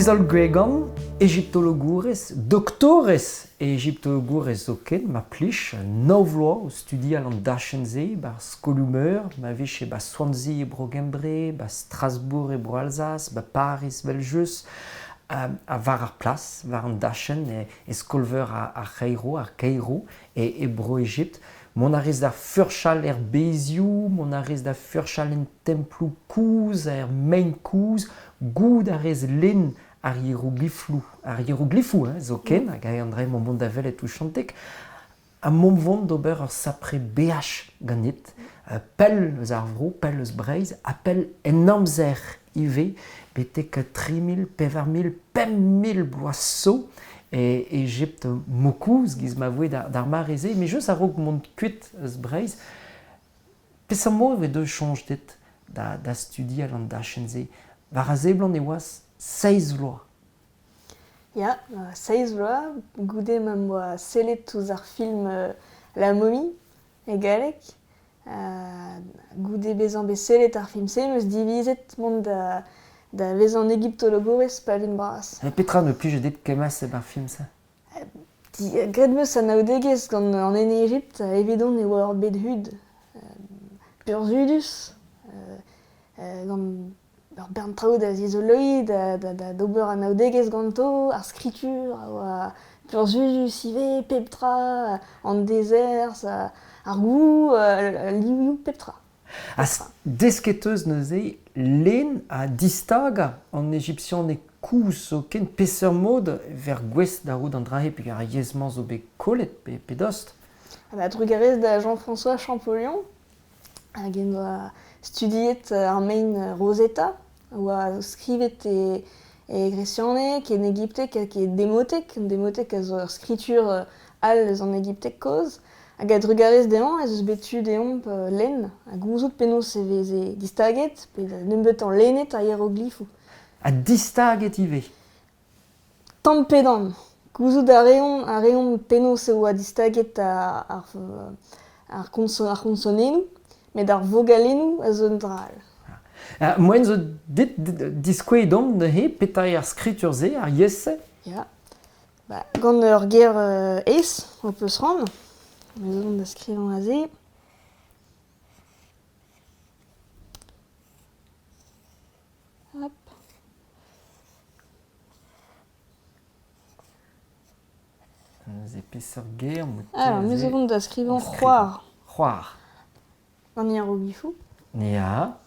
Isol Gwegan, égyptologourez, doctores égyptologourez zoken, ma plich, novloa, au studi al an dachenze, bar skolumer, ma vich ba Swansea e Brogembre, ba Strasbourg e Bro Alsace, ba Paris, Belgius, a var ar plas, var an dachen e skolver ar Cairo e Bro Egypt. Mon arrez da furchal Bezioù, mon arrez da furchal en templou kouz, main kouz, goud arrez len ar hieroglyphou, zoken, hag a andre mon bon davel et tout chantek. A mom vont d'ober ur sapre BH ganit, pell eus ar vro, pell eus breiz, apel en amzer ive, betek 3000, 4000, 5000 bloaz et Égypte mokouz giz ma voe d'ar mareze, mais je sa rog mont kuit eus breiz. Pes am mo eve deus chanj dit da studi al an dachenze. Var a zeblant e oas 16 vloaz. Ya, 16 vloaz, goude ma moa sellet ouz ar film La Momie, e galek. Goude bezan be sellet ar film se, meus divizet mont da vezan egyptologourez pa vin bras. Petra ne plij dit kemas e bar film ça. Gret meus an aodegez gant an en Egypt, evidon e oa ur bet hud. Pur zudus, gant ur bern traoù da zizoloid, da d'ober an aodegez ganto, ar skritur, a oa pur zudus ive, peptra, an dezers, ar gou, liou peptra. Desketeus neuze, len a distaga an Egyptian e kouz so ken peseur mod ver gwest da roud an drahe pe ar yezman zo be kollet pe dost. Drugarez da Jean-François Champollion, hag en oa studiet ar main Rosetta, oa skrivet e grecianek en Egyptek hag e demotek a zo ur skritur al eus an Egyptek koz. Hag a drugarez deon, ez eus betu deomp len, a gouzout penaos e veze distaget, pe ne'm beut an lenet ar hieroglyphou. A distaget ive. Tampedan, gouzout a reon penaos e oa distaget ar konsonennou, met ar vogalennou a zo un dral. Moen zo dit diskouedon neuze petai ar skritur ze, ar yesse. Ya, gant ur ger ez, o peus ran, mais on da skrivañ a ze. Hop. Ze peseur ger mout. Alors, meus on da skrivañ c'hoar C'hoar. gant hieroglyphou. Ya.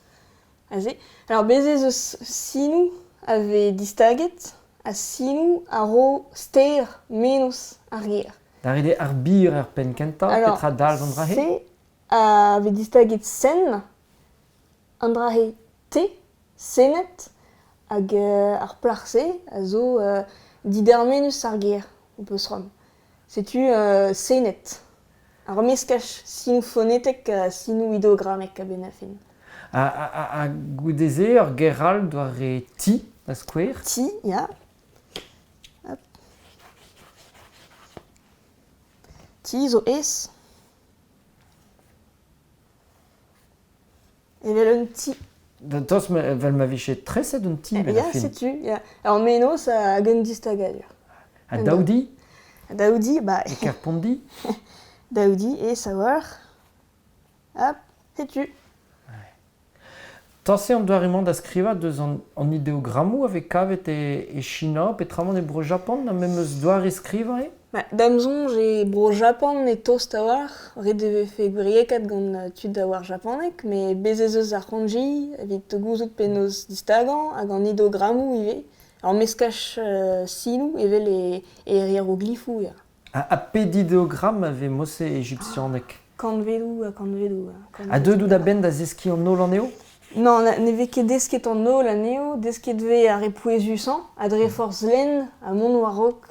A ze. Alors, bezez eus sinou ave distaget, a sinou a ro ster menos ar ger. Darede ar bir ar pen kenta, petra dal an drahe. Se ave distaget sen, an drahe te, senet, hag ar plarse a zo didermenus ar ger, o peus ran. Setu senet. Ar meskach sinou phonetek a sinou idogrammek a ben a fin. A goudeze ur geral doare ti a skouer. Ti, ya. Hop. Ti zo ez. Evel un ti. Tos vel ma vichet treset un ti ben a Ya, fin. setu, ya. Alors, menos a gen distagadure. A daoudi, Daoudi, e kerpondi. Daoudi e savoir. Hop, setu. Tanse an doare emañ da skriva deus an ideogrammoù ave kavet e China, petramant e bro Japan, na mem eus doare skriva e? Damzon, j'ai bro Japan et toast a war, ret eve fe gwiriekat gant tud da war japanek, me bezez eus ar kanji, evit gouzout penaos distagan, hag an ideogrammoù ive. Alors meskach sinou evel e hieroglyphou, ya. A ped ideogram ave mosse egyptianek. Kanvedou. A deudou da ben da zeski an nol an eo? Non, ne vez ket desket an nol aneo, desket ve a repouezusan, a dre forz len, a mont warok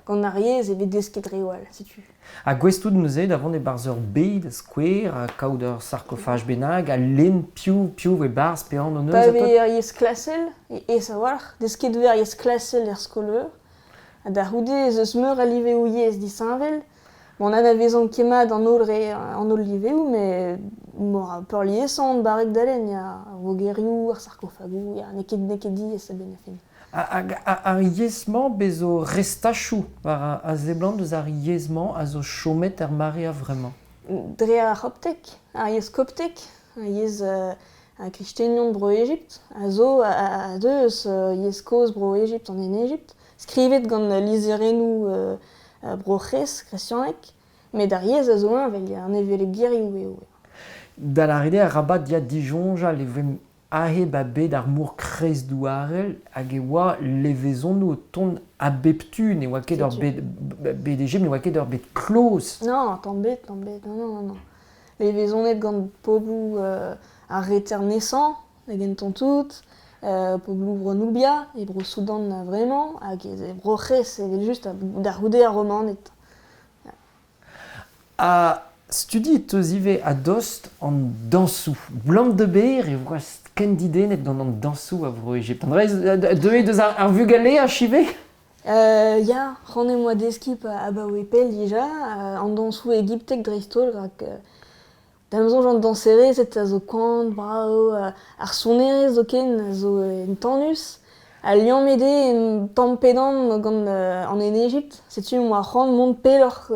gant ar yez e desket rewal, setu. A gwestout neuze davant e barzeur beid, skouer, a kaout ur sarkofaj benag, a len piou e barz pe an eus Pa a ve tot. ar yez klasel, e savoir, desket ve ar yez klasel er skolveur, a da houde eus meur a live ou yez disanvel, bon, an a vezan kemad an ol liveou, mais mor peur liesant barek dalen, ya vogerioù, ar sarkofagou, ya neket di ez a ben a fin. Ar yezman bezo restachou, war a zeblant eus ar yezman a zo chomet er mare a vremañ. Dre ar hoptek, ar yez koptek, ar yez a kristenion bro Egypt, a zo a deus yez koz bro Egypt an en Egypt, skrivet gant lizerenou bro c'hez, krestianek, met ar yez a zo vel an evele girioù eo. Da la rede a rabat dia dijonja levem ahe ba bet ar mour krez douarel hag e oa levezon nou o ton a beptu, ne oa ket ur bet Egypt, ne oa ket ur bet kloz. Non, tant bet, non. Les vezonet gant pobou ar reter nesan, da genton tout, pobou bro Nubia, e bro Soudan vremañ, hag e bro c'hez, evel just da roude a romanet. A studi eus ive a dost an dansou. Blant de ber e oa skendidenet gant an dansou a vro Egypt. An reiz, deus ar vugale a chive? Ya, c'hanne moa deskip a ba oe pel dija, an dansou egiptek dreistol, rak damzon jant danserezet a zo kant, brao, ar sonerez zo ken a zo en tannus, a liammede en tampedan gant an en Egypt, setu moa c'hant mont peloc'h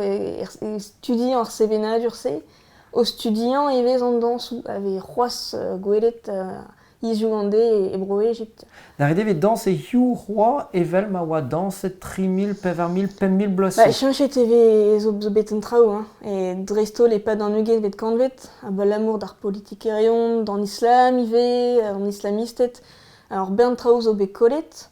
studiant ar sevenadur se, o studiant evez an dansou, ave c'hoaz gwelet izioù gande e bro Egypt. Da rede vet dans e hiou roi evel ma oa danset 3.000, 4.000, 5.000 bloaz. Ba, cheñchet eve zo bet un traoù, e dreistol e pad an ugen vet kantvet, a ba l'amour d'ar politikerien, d'an islam ive, an islamistet. Alors bern traoù zo bet kollet,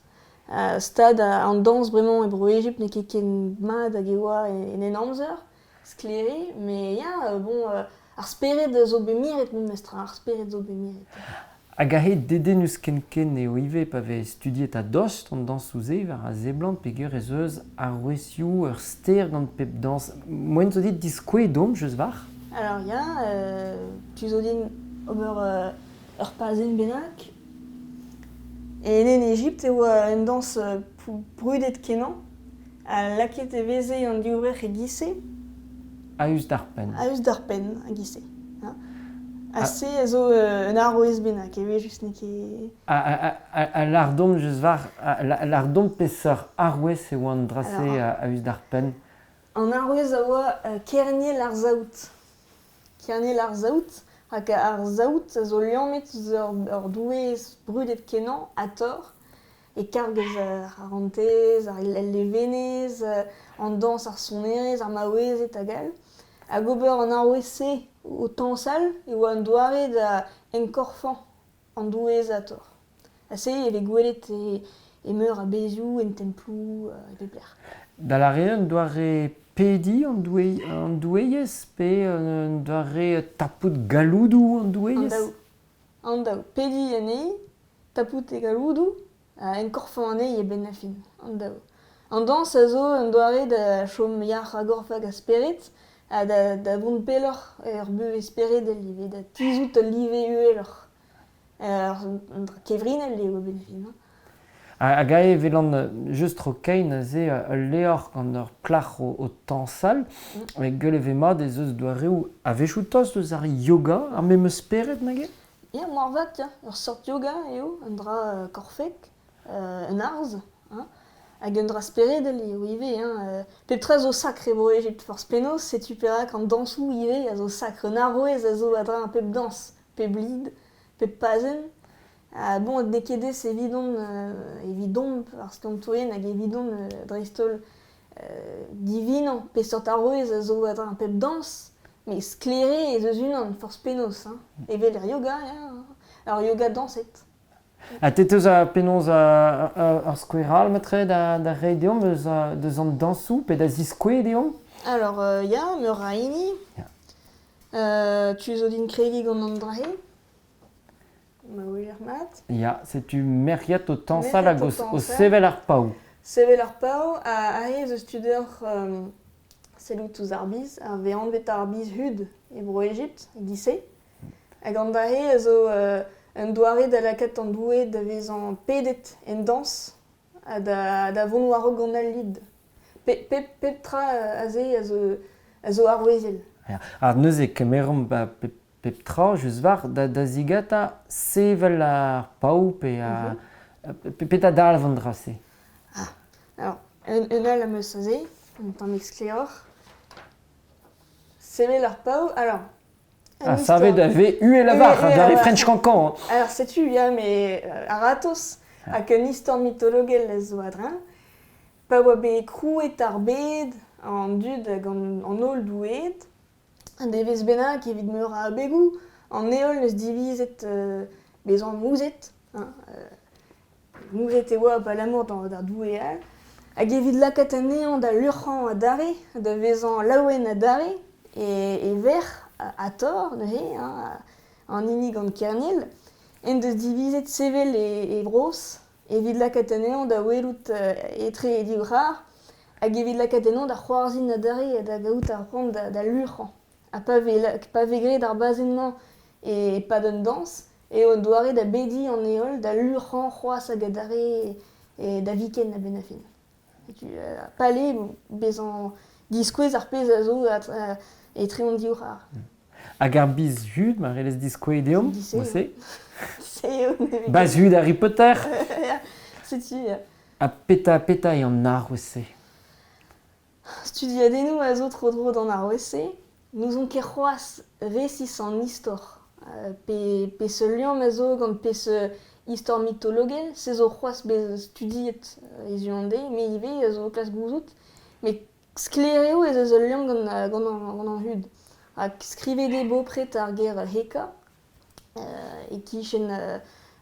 stad an dans bremañ e bro Egypt ne ket ken mad hag e oa en amzer, skleri, me ya, bon, ar speret zo bet miret mun mestra, ar speret zo bet miret. Hag a he dedenus ken eo ive pa ve studiet a dost an dansouze war a zeblant peogwir ez eus ar wezioù ur ster gant pep dans. Moen zo dit diskouez dom, jeus var? Alors ya, tu zo din ober ur pazen bennak, e en Egypt eo en dans brudet kenan, a laket e veze an diouvrech e gise, A eus d'ar pen. a eus d'ar pen a gise. A se a zo un arroez bennak, eve just ne ket... A lardom jeus var, lardom pesar arwez e oan drase a eus d'ar pen. An arroez a oa kerniel ar zaout. Kerniel ar zaout, hag ar zaout a zo liammet ur douez brudet kenan a tor, e kargez ar rantez, ar levenez, an dans ar sonerez, ar maouezet a gal. Hag ober an arroez se o tañsal e oa an doare da enkorfan an douez a tor. A se eve gwelet e meur a bezioù en templou e pepler. Da la rede doare pedi an doueiez, pe doare tapout galoudou an doueiez? An daou. Pedi an ei, tapout e galoudou, enkorfan an ei e ben a fin. An daou. An dans a zo an doare da chom yar a gorfag a speret, da vont peloc'h ur beu esperet el live, da tizout al live ueloc'h. Kevrinel eo ben a fin. Hag a e velan just rokein a ze leor gant ur plac'h o tañsal, e gueule ve mat ez eus doareoù a vechou tost eus ar yoga, ar mem eus speret nage? Ya, moar vat, ya. Ur sort yoga eo, un dra korfek, un arz, hag un dra speredel eo ive. Pep tra zo sakre bro Egypt forz penaos, setu perak an dansou ive a zo sakre. Un arroez a zo a dra un pep dans, pep blid, pep pazen. Bon, ne kedez evidon ar skantourien hag evidon dreistol divinan. Pe sort arroez a zo a dra un pep dans, mais sklere ez eus unan forz penaos. Evel er yoga, ya. Alors yoga danset. Ha teteus a penaos ar skoueral metre da reiñ deomp eus an dansou, pe da ziskouez deomp? Alors, ya, meur a hini. Tu zo din kregi gant an drahe. Ma ouer mat. Ya, setu merriat o tañsal hag o sevel ar paou. Sevel ar pao, a he eus studer sellout ouz ar biz, a ve anvet ar biz hud e bro Egypt, e gise. Hag an dahe a zo un doare da lakat an douet da vez an pedet en dans, da vont war gant al lid. Pep tra a ze a zo arwezel. Ar neuze kemerom pep tra, just var, da zigata sevel ar paou pe Peta dal vandrase. Alors, un al am eus aze, un tamm excleor. Sevel ar pao, alors... Ah, savet ave ue lavar, dar French cancan. Alors, sais-tu, ya, mais aratos, hag un histoire mythologel ez zo adrin, pa oa bet krouet ar bed, an dud hag an ol douet, devez bennak evit meur a begou, an eol neus divizet bezan mouzet, mouzet e oa pa l'amour d'ar douet al, hag evit lakat an ean da lurc'han a dare, da vezan laouen a dare, e ver a tor, neuze, an inig an kernil, en deus divizet sevel e bros, evit lakat an ean da welout etre e diwrar, hag evit lakat an ean da c'hoarzhin a dare da gaout ar c'hant da lurc'han. Ha pa vegret ar bazennan e pa d'un dans, e on doare da bedi an eol da lurc'han c'hoaz hag a dare e da viken a ben a fin. Pale bezan diskouez ar pez a zo etre an diwrar. Hag ar biz hud, ma relez diskoe deom, Dise, Se Baz hud Harry Potter. Setu, A peta e an arwese. Studiadennoù a zo tro d'an arwese, nous on ket c'hoaz resis an istor. Pe se liam a zo gant pe se istor mythologel, se zo c'hoaz bez studiet ez uande, me ive a zo klas gouzout, me sklereo ez eus liam gant an hud. Skrivet e bopret ar ger heka, e kichen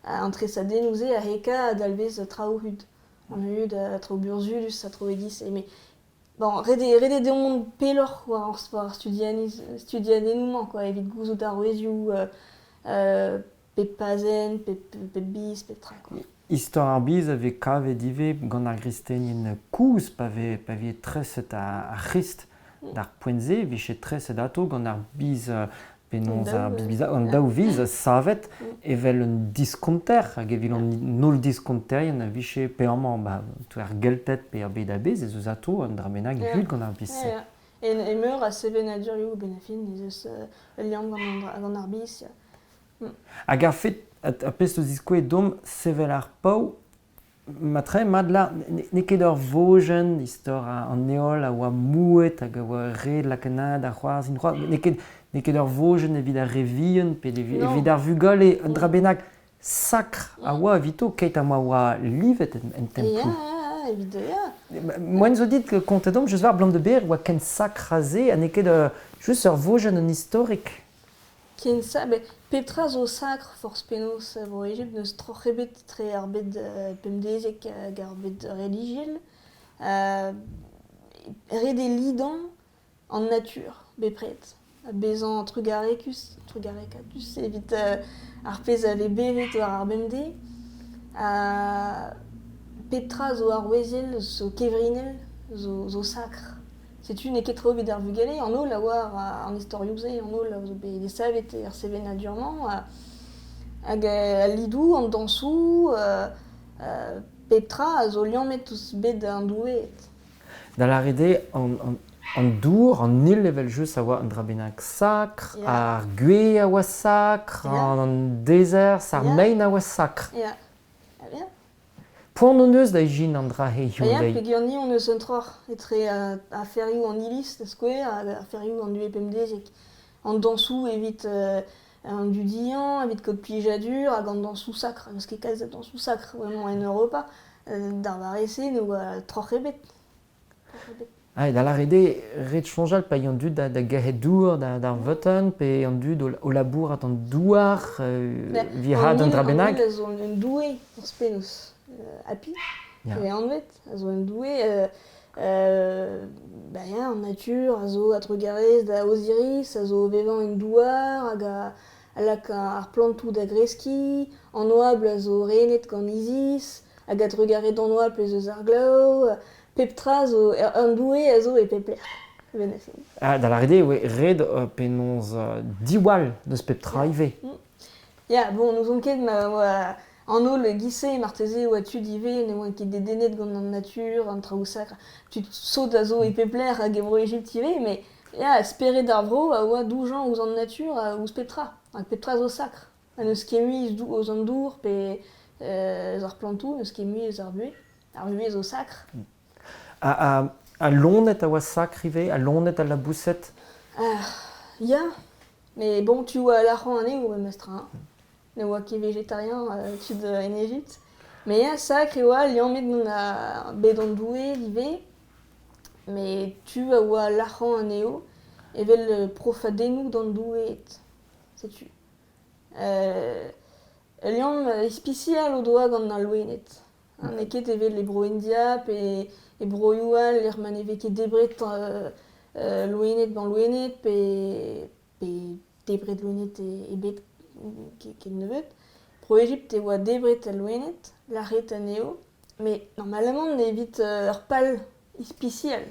entresadenouze a heka a dalvez trao hud. An hud trao burzulus a trao edis, me bon, rede deomont pelor war studiadennoù, quoi, evit gouzout ar ouezioù, pep pazen, pep bis, pep tra, quoi. Istor ar biz ave kavet dive gant ar gristenien kouz pa ve treset a c'hrist d'ar poenze, vichet treset ato gant ar biz penons ar biz an daou viz savet evel un diskonter hag evil an nol diskonterien a vichet pe amman ar geltet pe ar bet a bez ez eus ato an dra bennak hud gant ar biz. E meur a seven a durioù ben a fin, ez eus liam gant ar biz. Hag ar fet a pest eus diskoe dom sevel ar pau, ma tre mad la ne ket ur vojen istor an eol a oa mouet hag a oa red lakanad ar c'hoarzhin ne ket ur vojen evit ar revien pe evit ar vugol e an dra bennak sakr a oa evito ket a oa livet en tempou. Evit ya. Moen zo dit kontet dom, just war blant de ber oa ken sakr a ze, a ne ket just ur vojen an historik. Ken sa, pep tra zo sakr forz penaos vor Egypt neus troc'hebet tre ar bed pemdezek hag ar bed religiel. Red e lidan an natur, bepret. Bezan trugarecus evit ar pez ave bevet war ar bemde. Pep tra zo ar ouezel zo kevrinel zo sakr. Setu ne ket tro bet ar vugale, an ol a war an istorioù-se, an ol a zo bet savet ar seven a durement, hag a lidou, an dansou, pep tra a zo liamet ouz bet an douet. Da la rede an dour, an nil level just a oa an dra bennak sakr, ar gwe a oa sakr, an dezer, ar mein a oa sakr. Ya. Poan on eus da ijin an dra he Ya, pe gant ni on eus un troc'h etre a ferioù an ilis da skouer, a ferioù an due pemdezek. An dansou evit an dudian, evit kot plijadur, hag an dansou sakr, eus ket kalz dansou sakr, vraiment en Europa, d'ar varese nou troc'hebet. Da la rede ret chonjal pa yon dud da gahet dour d'ar voten, pe yon dud o labour at an douar vi had an dra bennak. An zo un doue ur spenos. Api, an vet, a zo en doue, en natur, a zo at regarez da Osiris, a zo vevan en douar, hag a lak ar plantou da greski, an oabl a zo renet gant Isis, hag at regaret an oabl ez eus ar glav, pep tra zo, an doue a zo e pep ler. Da la rede red penons diwall deus pep tra ive. Ya, bon, nous on ket an ol gise marteze oa tud ive, ne oa ket denet gant an natur, an traoù sakr. Tu saut a zo e pep ler hag evro Egypt ive, mais ya, speret ar vro a oa doujan ouz an natur ouz pep tra. Hag pep tra zo sakr. An eus ket muiz ouz an dour, pe ar plantou, eus ket mui eus ar buez zo sakr. A lonet a oa sakrive, a lonet a labousset. Ya, mais bon, tu vois l'argent année ou mestra, ne oa ket végétarien tud en Égypte. Mais ya sakr e oa liamet gant a bet an doué live, mais tu a oa l'argent année evel profadennoù d'an douet, sais-tu. Liam ispicial o doa gant ar loenet. Ne ket evel e bro indiap e bro youal er man eve ket debret loenet ban loenet pe debret loenet e bet ket nevet. Pro Egypte e oa debret a loenet, l'arret aneo, mais normalement ne evit ur pal ispicial.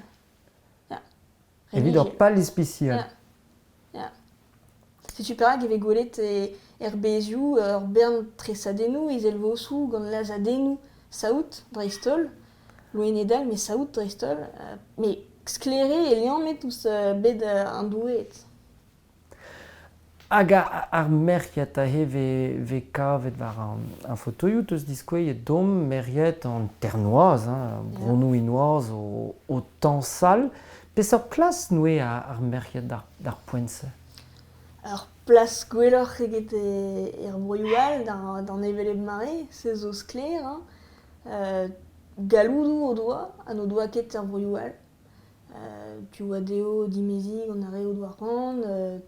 Evit ur pal ispicial. Ya. Si tu perak eve gwelet er bezioù ur bern tresadennoù izel vosou gant lazadennoù saout dreistol, loenedal mais saout dreistol, mais sklere e liamet ouz bet an douet. Hag ar merc'hed a he ve kavet war an fotoioù eus diskouezet dom merc'hed an ternoaz, brounou inoaz o tañsal. Pez ur plas noue ar merc'hed d'ar poent-se? Alors, plas gwelloc'h eget er broioù-all d'an eveleb mare, se zo skler, galoudou o doa, an o doa ket er broioù-all. Tu oa deo dimezi gant ar re o doa ran,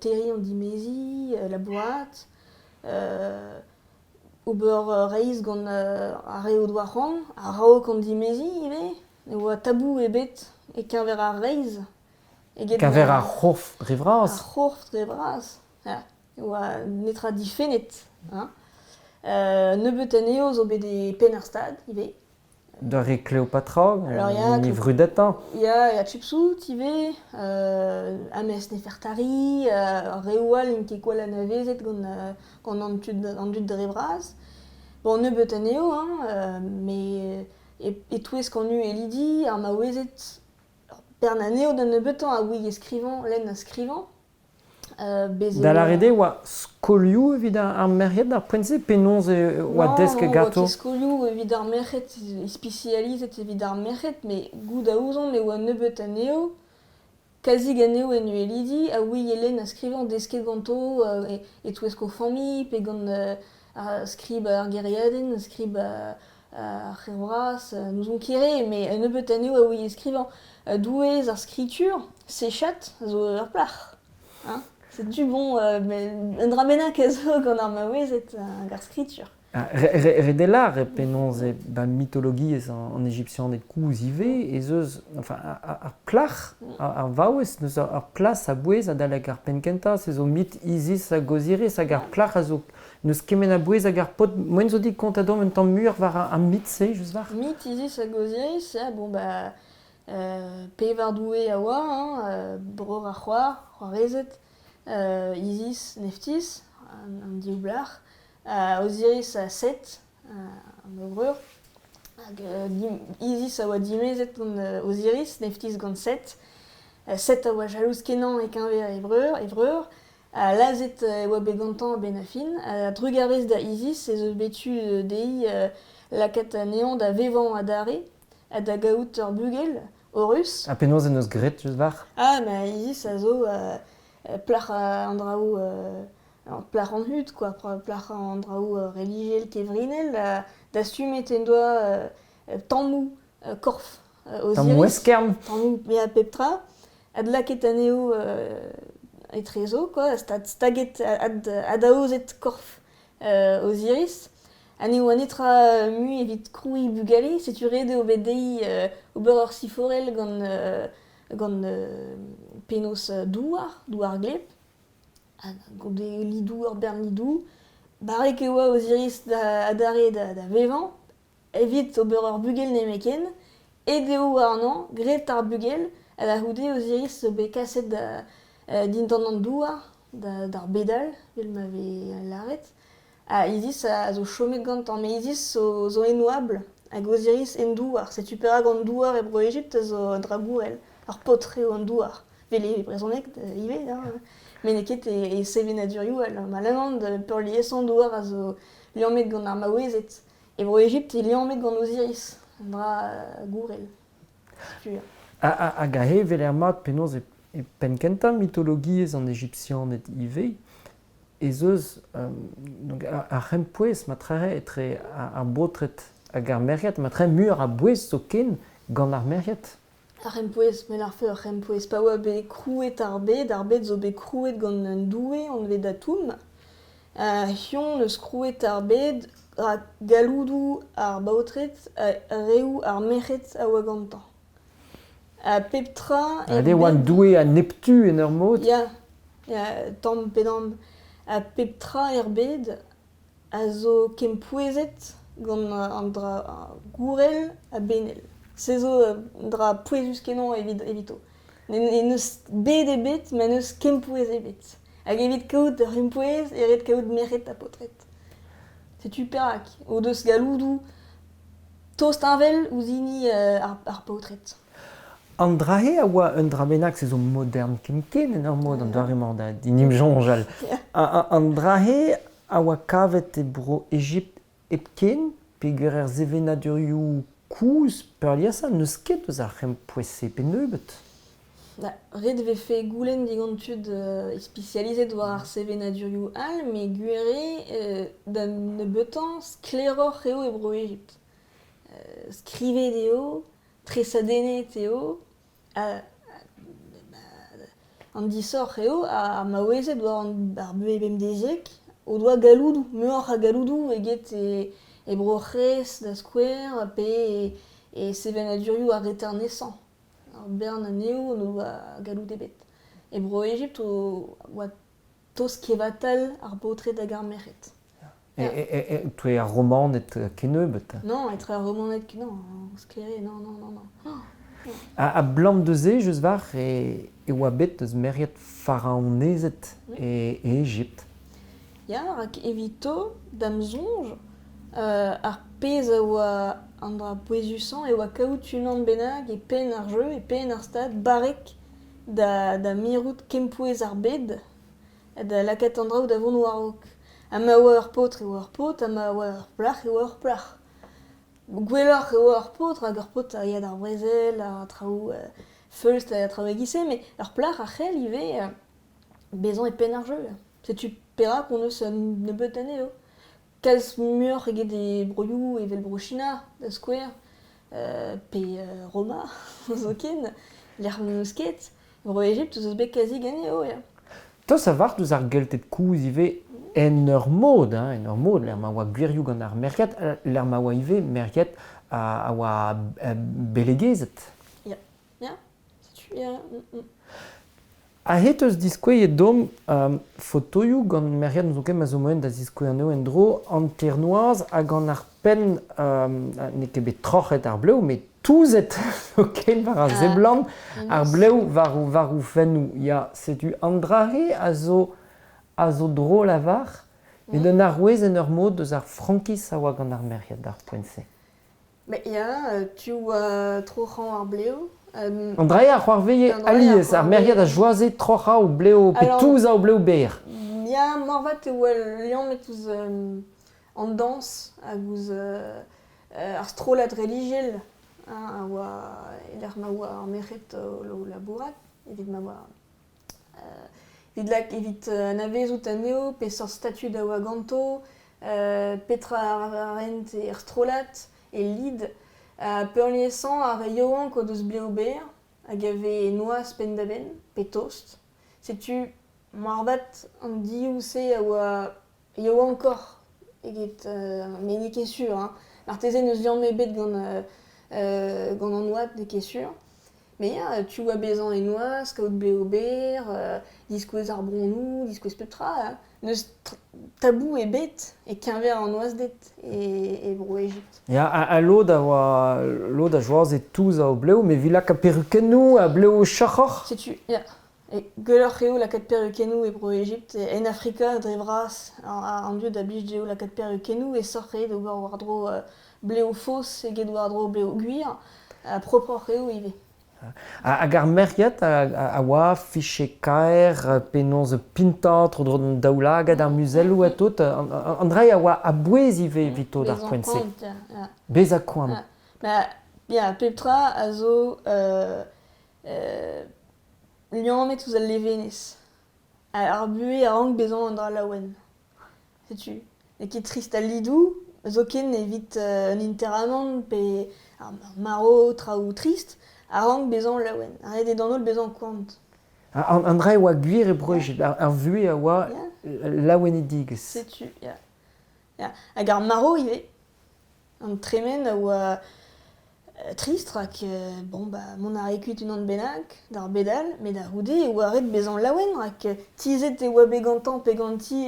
terri an dimezi, labourat, ober reiz gant ar re o doa ran, ar raok an dimezi, eve, ne oa tabou ebet e keñver ar reiz. Keñver ar c'horf dre vras. Ar c'horf dre vras. Oa netra difennet. Nebeut aneo zo bet e pen ar stad, ive. Da re Cléopatra, ni vrudeta. Ya chipsout, ive, ames Nefertari, reoual in ket gwall anavezet gant an dud dre vras. Bon, nebeut aneo, mais e touesk an u elidi, ar maouezet, bern aneo da nebeutan a ouig e skrivañ, lenn a skrivañ. Da la rede oa skolioù evit ar merc'hed d'ar poent-se penonz oa desk gato? Non, oa ket skolioù evit ar merc'hed ispicializet evit ar merc'hed, mais gout a ouzon me oa nebeut aneo, kazig aneo en u elidi, a ouig e lenn a skrivañ desket ganto e touesk o fammi, pe gant a skrib ar geriadenn, a skrib ar c'hevras, n'ouzon kere, mais nebeut aneo a ouig e skrivañ. Douez ar skritur, sechat, zo ur plac'h. C'est du bon, un dramenak a zo gant ar maouezet ar skritur. Redelar e penonz mythologiez an Egyptianet kouz ive, ez eus, enfin, ar plac'h, ar vaouez, neus ar plas a bouez a daleg ar penkentaz, ez o mit Isis a Osiris hag ar plac'h a zo neus kemen a bouez hag ar pot, moen zo dit kontadom un tamm mur war ar mit se, just var? Mit Isis a Osiris, bon ba, pevar doué a oa, bror a c'hoarezet, Isis Neftis, an diou blac'h, Osiris a Set, an obreur, Isis a oa dimezet gant Osiris, Neftis gant Set, Set a oa jalouz kenan e keñver evreur, lazet e oa bet gantañ ben a fin, drugarez da Isis ez eus betu dei lakat neon da vevan a dare, a da gaout ur bugel, Horus. A penonz en eus gret, just var? Ma Isis a zo plac'h an draoù, plac'h an hud, quoi, plac'h an draoù religiel kevrinel, da sumet en doa tammou korf Osiris. Tammou eskern? Tammou mea peptra, ad laket aneo etrezo, quoi, staget ad aozet korf Osiris. Aneo an etra mu evit kroui bugale, setu rede o bet dei ober ur siforel gant penos douar gleb, gant de lidou ur bern lidou, barek e oa Osiris a dare da vevan, evit ober ur bugel nemeken, e deo war an, gret ar bugel, a da houde Osiris zo bet kaset dintan an douar, d'ar bedal, vel ma ve laret. Isis a zo chomet gantañ, me Isis zo enoable hag Osiris en douar. Setu perak an douar e bro Egypte zo dragourel, ar potre an douar. Vele brezonek ive, men eket e sevenadurioù, ma lamant peur lies an douar a zo liamet gant ar maouezet. Et pour Égypte, il est en met gant Osiris, dra gourel. A gahe velermat penaos e penkenta mythologiez an Egyptian et ive, ez eus a rempouez ma tre etre ar botret hag ar meriet, ma tre mur a bouez zo ken gant ar meriet. Ar rempouez, men ar feu ar rempouez pa oa be krouet ar bed zo be krouet gant un doue an vet atoum. Hion eus krouet ar bed ra galoudou ar baotret a reou ar meriet a oa gantañ. A peptra... A de oan doue a neptu en ur mod. Ya, tamm pedam. A peptra bed a zo kempouezet gant an dra gourel a benel. Se zo dra pouezus kenon evito. Ne neus bet e bet, ma neus kempouez e bet. Hag evit kaout rempouez eret kaout meret a potret. Setu perak. O deus galoudou tost anvel ouzini ar potret. An drahe a oa un dra bennak se zo modern ken en ur mod an doaremant da dinim jonjal. An drahe a oa kavet e bro Egypt epken pe ger zevenadurioù kouz peurliasa neus ket eus ar rempouez pe neubet. Red vefe goulenn digantud specializet war ar sevenadurioù all, me guere da neubetan skleroc'h eo e bro Egypt. Skrivet eo, tresadennet eo, an disoc'h eo a maouezet war ar bemdeziek, o doa galoudou, muoc'h a galoudou eget e broc'hrez da skouer pe e sevenadurioù ar reter nesan. Ar bern aneo no doa galoud ebet. E bro Egypt oa tost kevatal ar botret hag ar meret. Tu e ar romanet ken neubet. Non, etre ar romanet non, sklere, non. A blam deus eus var e oa bet eus meriet pharaonezet e Egypt. Ya, rak evito dam zonj ar pez a oa an dra pouezusan e oa kaout unan bennak e pen ar jeu e pen ar stad barek da mirout kempouez ar bed da lakat an draoù da vont war-raok. Ha ma oa ur potr e oa ur pot, ha ma oa ur plac'h e oa ur plac'h. Gwelloc'h e oa ur potr hag ur pot a yad ar brezel, a traoù feulst a traoù egise, me ur plac'h a c'hell ive bezan e pen ar jeu. Setu perak on eus nebeut aneo. Kalz muoc'h eget e broioù evel brochina da skouer, pe Roma, zo ken, l'er neusket, bro Egypt eus bet kazi ganeo, ya. Tos a vart eus ar geltet kouz ive en ur mod, l'er ma oa gwirioù gant ar meriet, l'er ma oa ive meriet a oa belegezet. Ya, setu, ya. A het eus diskouezet dom fotoioù gant meriet n'ouz ket ma zo moen da diskouez aneo en dro an ternoaz hag an ar pen ne ket bet troc'het ar blev, met touzet zo ken war ar zeblant ar blev war ou fennou. Ya, setu an drahe a zo dro lavar, met un ar ouez en ur mod eus ar frankis a oa gant ar meriet d'ar poent-se. Ya, tu oa troc'han ar blev. An drahe a c'hoar veie aliez, ar meriet a joazet troc'ha o blev, pe touz a o blev ber. Ya, morvat e oa liant met ouz an dans hag ouz ar strolat religel. A oa, l'er ma oa ar meriet o labourat, evit ma oa... Evit anavezout aneo, pe sor statu da oa ganto, petra ar rent e ar strolat, e lid, peurliesan ar yaouank o deus blev ber, hag ave noaz pen da ben, pe tost. Setu, morvat an dioù se a oa yaouankor, eget, me ne ket sur, ar tezen eus liant me bet gant an oad ne ket sur. Me ya, tu oa bezan e noaz, kaout blev ber, diskouez ar bronnou, diskouez peptra, neus tabou e bet, e kenver an noaz det, e bro Egypt. Ya, a lod a joazet touz a o blev, me vilak a perukennou a blev o chac'hoc'h. Setu, ya. E gwelloc'h eo lakaat perukennou e bro Egypt, en Afrika dre vras an dieu da blij deo lakaat perukennou e sorc'h eo war dro blev fos eget war dro blev gwir, a propoc'h eo ive. Hag ar merc'hed a oa fiche kaer penons pinta tro an daoulagad ar muzelloù a tot. An dreiñ a oa a bouez ive evito d'ar poent-se. Bez a koan. Ya, peptra a zo liamet ouz al levenez. Ar bue a rank bezan an dra laouen. Setu. E ket trist al lidou, zo ken evit un interamant pe ar maro traoù trist, a rank bezan laouen. A red e danol bezan koant. An dreiñ oa gwir e broj, ar vue a oa laouen e digez. Setu, ya. Hag ar maro ive. An tremen a oa trist rak, mont a rekut unan bennak, d'ar bedal, met a roude e oa ret bezan laouen rak tizet e oa begantan pe ganti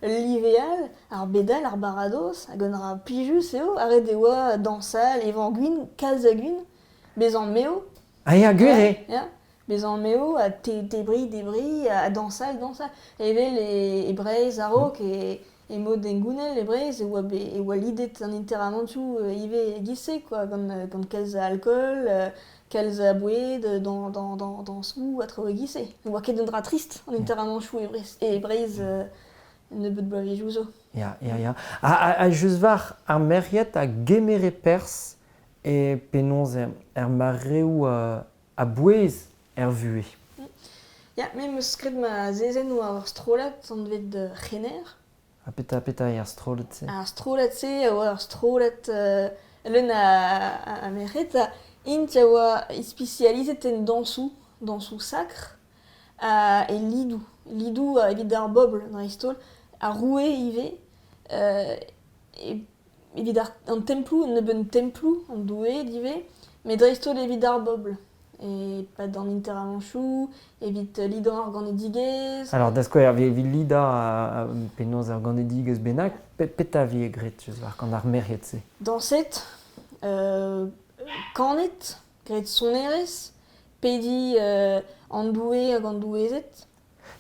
liveal, ar bedal, ar barados, hag an ra pijus eo, a ret e oa dansal, evan gwin, kalz a gwin, bezan meo. Ya, gwir Ya, bezan meo, a debri, a dansal. Evel e breiz a rok e mod engounel e breiz, e oa lidet an interamantioù ive gise, quoi, gant kalz a alcool, kalz a boued, dans sou, a trao e gise. E oa ket un dra trist an interamantioù e breiz ne beut bloavezhioù zo. Ya. A just var ar merc'hed a gemere pers e penons er marreou a bouez er vue. Ya, me meus skred ma zezen oa ar strolat an vet c'hener. A peta ar strolet se. Ar strolat se, oa ar strolat leun a merc'hed, int a oa specializet en dansou sakr, e lidou. Lidou a evit ar bobl na istol, a roue ive, evit an templou, ne ben templou, an doue dive, met dra istol evit ar bobl. E pad an interamantioù, evit lidan ar gant e digez. Alors, da skoe evit lida penons ar gant e digez bennak, peta vie gret, just var, gant ar merc'hed se. Danset, kanet, gret sonerez, pedi an doue hag an douezet.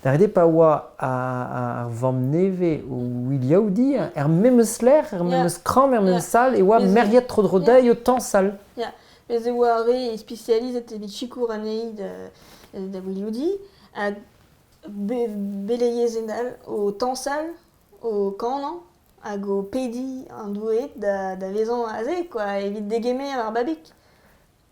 Da rede pa oa ar vamm neve o iliaoudi, er memeus ler, er memeus kram, er memeus sal, e oa merc'hed tro deiz o tan sal. Ya, bez e oa re specializet evit chikour anei da wilioudi, hag beleiezendal o tansal, o kanan, hag o pedi an douet da vezan a ze, quoi, evit degemer ar babik.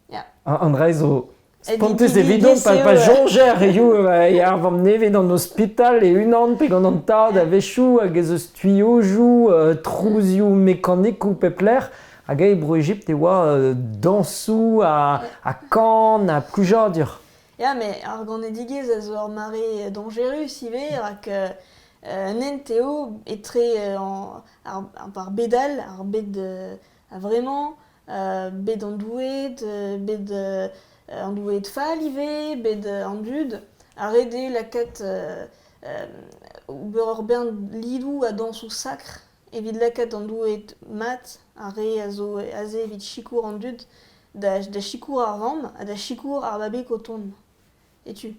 Ya. An dreiñ zo spontez evidon pa jonger e ar vamm neve an ospital e unan pe gant an tad a vechou hag ez eus tuyojou, trouzioù mekanikoù pepler, hag e bro Egypt e oa dansou a kan, a ploujadur. Ya, me ar gant e digez a zo ar mare dangerus ive, rak nent eo etre ar bedal, ar bed a vremañ, bed an douet, bed an douet fall ive, bed an dud, a rede lakaat beur ur bern lidou a dansou sakr, evit lakaat an douet mat, a re a zo aze evit chikour an dud, da chikour ar vamm, a da chikour ar babek o tont. Etu.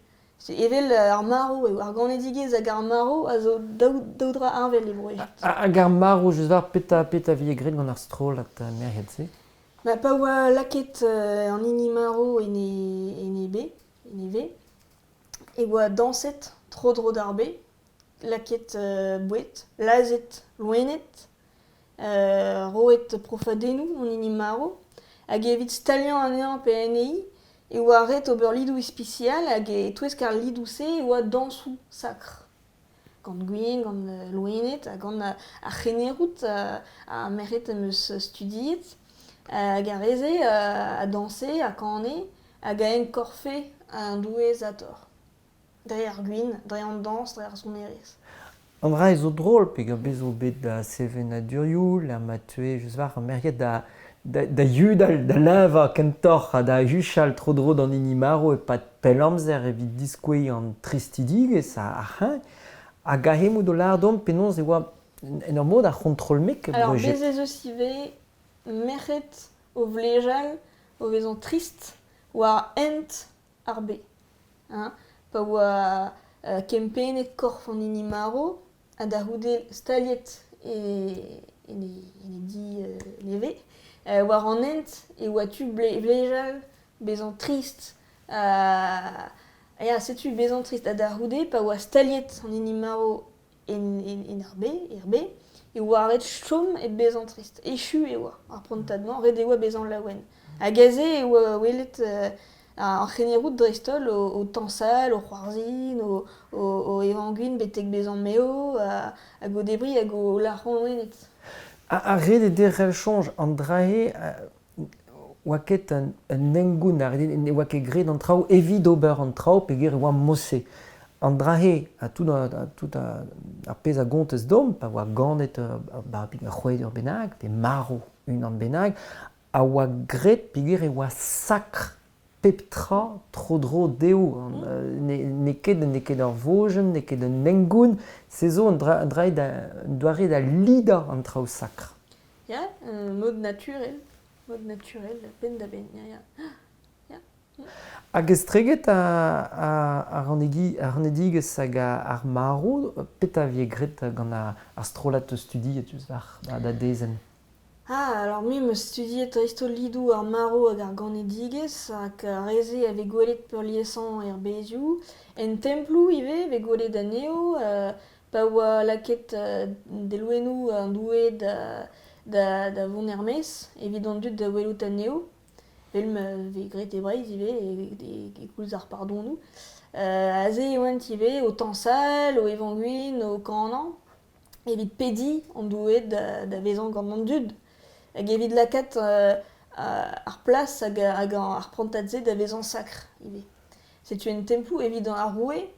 Evel ar maro, ar gant e digez hag ar maro a zo daoudra arvel e bro Egypt. Hag ar maro, just var peta vie gret gant ar strolat merc'hed se. Pa oa laket an hini maro en e oa danset tro d'ar be, laket bouet, lazet loenet, roet profadennoù an hini maro, hag evit stalian anean pe anei, e oa ret ober lidou especial hag e touesk ar lidou se e oa dansou sakr. Gant gwin, gant loenet, gant ar c'henerout a merc'hed em eus studiet, hag a reze a danse, a kane, hag a enkorfe an douez ator. Dre ar gwin, dre an dans, dre ar sonerez. An dra zo drôl, pe gant bezo bet da seven a durioù, la matue, just var, merc'hed da yudal, da lava kentor, da huchal tro dro d'an inimaro e pat pel amzer evit diskouez an tristidig, e sa ar hag a hemou do lardom penons e oa en ur mod ar kontrolmek. Alors, bez eus ive, merc'hed o vlejal o vezan trist oa ent ar be. Pa oa kempenet korf an inimaro, a da houde staliet e di neve, war an ent e oa tu vlejal bezan trist Ya, setu bezan trist ad ar roude, pa oa staliet an inimaro en herbe, e oa ret chom e bezan trist. Echu e oa, ar prontadman, red e oa bezan laouen. A gaze e oa welet an c'henerout drestol o tansal, o c'hoarzhin, o evanguin betek bezan meo, a go debri a go larron wenet. A red e derrel chanj an drahe oa ket un engoun oa ket gred an traoù evit ober an traoù peogwir e oa mosse. An drahe a tout ar pezh a gontez dom, pa oa ganet a c'hwed ur bennak, pe maro un an bennak, a oa gred peogwir e oa sakr pep tra tro-dro deo. Ne ket ur vojen, ne ket un engoun, se zo un doare da lida an traoù sakr. Ya, mode naturel, ben da ben, ya. Hag estreget ar ranedigus hag ar marv, pet a vie gret gant ar strolat studiet da dezen. Alors mi me studiet reisto lidou ar maro hag ar ganediges, hag reze a vez gwelet peur liesan er bezioù. En templou ive, ve gwelet aneo, pa oa laket delouenou an doue da vont ermez, evit an dud da welout aneo. Velm ve gret e breiz ive, e koulz ar pardon-nou. Aze e oant ive o tansal, o evanguin, o kanan, evit pedi an doue da vezan gant an dud. Hag evit lakat ar plas hag ar prantadze da vezan sakr ive. Setu en templou evit ar roue.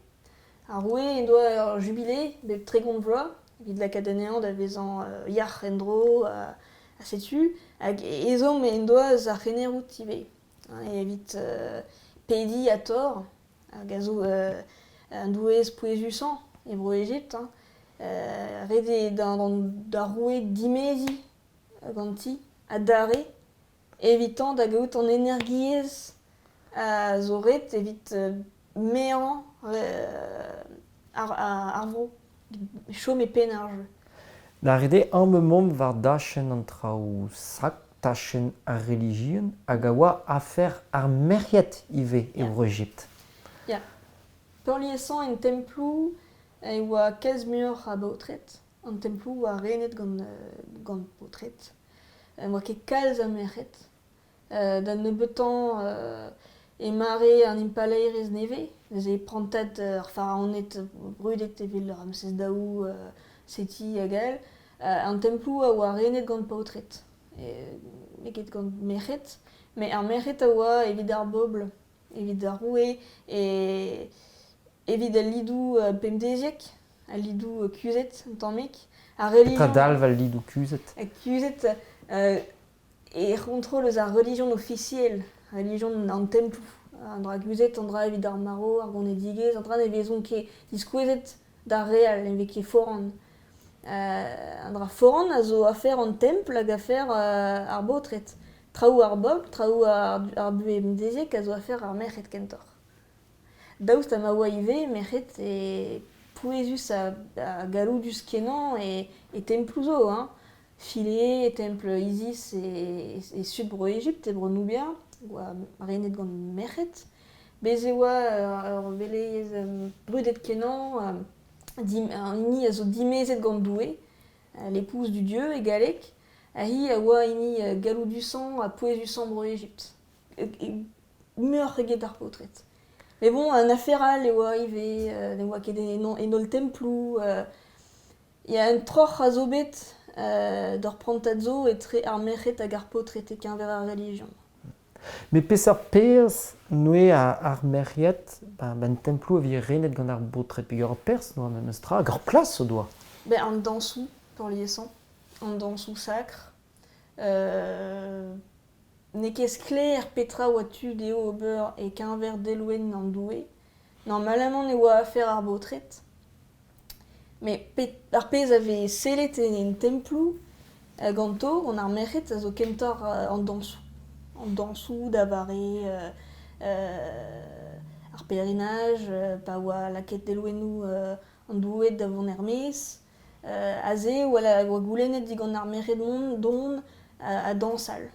Ar roue en doa ur jubilé, bet tregont vloaz, evit lakat anean da vezan yac'h en-dro a setu. Hag ezom en doaz ar c'henerout ive. Evit pedi a tor, hag a zo an douez pouezusan e bro Egypt. Red da roue dimezi ganti, a dare, evitant da gaout an energiez a zo ret evit mehan ar vro, chom e pen ar jeu. Da rede ammemom var dachen an traoù sak, dachen ar religion, hag a oa afer ar merc'hed ive e bro Egypt. Ya. Peur liesan en templou e oa kez muur a baotret. An templou oa renet gant baotret. Oa ket kalz a merc'hed. Da nebeutañ e mare an impalaerez neve, ze prantad ar pharaonet brudet evit Ramsès daou seti hag al. An templou a oa renet gant baotret. Me ket gant merc'hed. Me ar merc'hed a oa evit ar bobl, evit ar roue, evit al lidou pemdeziek, al lidou kuzet an tammig. Petra dalv al lidou kuzet. Kuzet e kontrol eus ar religion officiel, religion an templou. An dra kuzet, an dra evit ar maro, ar ganedigez, an dra ne vezon ket diskouezet da real, ne vez ket foran. An dra foran a zo afer an templ hag afer ar baotret. Traoù ar bobl, traoù ar buem deziek a zo afer ar merc'hed kentor. Daoust ma oa ive, merc'hed e pouezus a galoudus kenan e templou zo, File, temple Isis e sud bro Egypt e bro Nubia, oa renet gant merc'hed. Bez e oa ur velez brudet kenan, ini a zo dimezet gant doue, l'épouse du dieu e galek, a hi a oa ini galoudusan a pouezusan bro Egypt. Meur eget ar potret. Mais bon, an aferal e oa ive, ne oa ket enol templou, y a un troc'h a zo bet d'or prantad zo etre ar merc'hed hag ar potret e kenver ar religion. Me peseurt pers noe ar merc'hed, ben templou a vi renet gant ar potret, pe ur pers noa memes tra, hag ar plas o doa. Ben an dansou, peur liesan, an dansou sakr. Ne ket skler petra oa tu deo ober e kenver delouen an doue. Non, malamant ne oa afer ar potret. Mais ar pez ave sellet en templou ganto, gant ar merc'hed a zo kentor an dansou. An dansou da vare ar pèlerinage, pa oa laket delouenou an douet da vont ermez. Aze oa goulennet digant ar merc'hed don a dansal.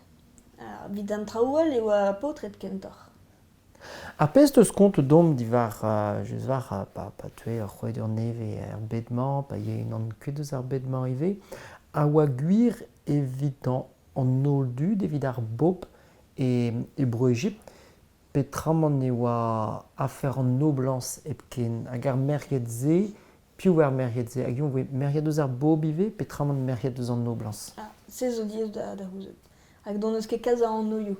Vid an traoù e oa potret kentor. A pez eus kont dom diwar, just var, pa tue ur c'hwed ur neve ar bedman, pa ye an ket eus ar bedman eve, a oa gwir evit an ol dud, evit ar bob e Bro Egypt, petramant ne oa afer an noblans epken hag ar merc'hed ze, piv ar merc'hed ze, hag yon merc'hed eus ar bob ive, petramant merc'hed eus an noblans. Ah, se zo diez da c'houzet. Hag don eus ket kazañ an noioù.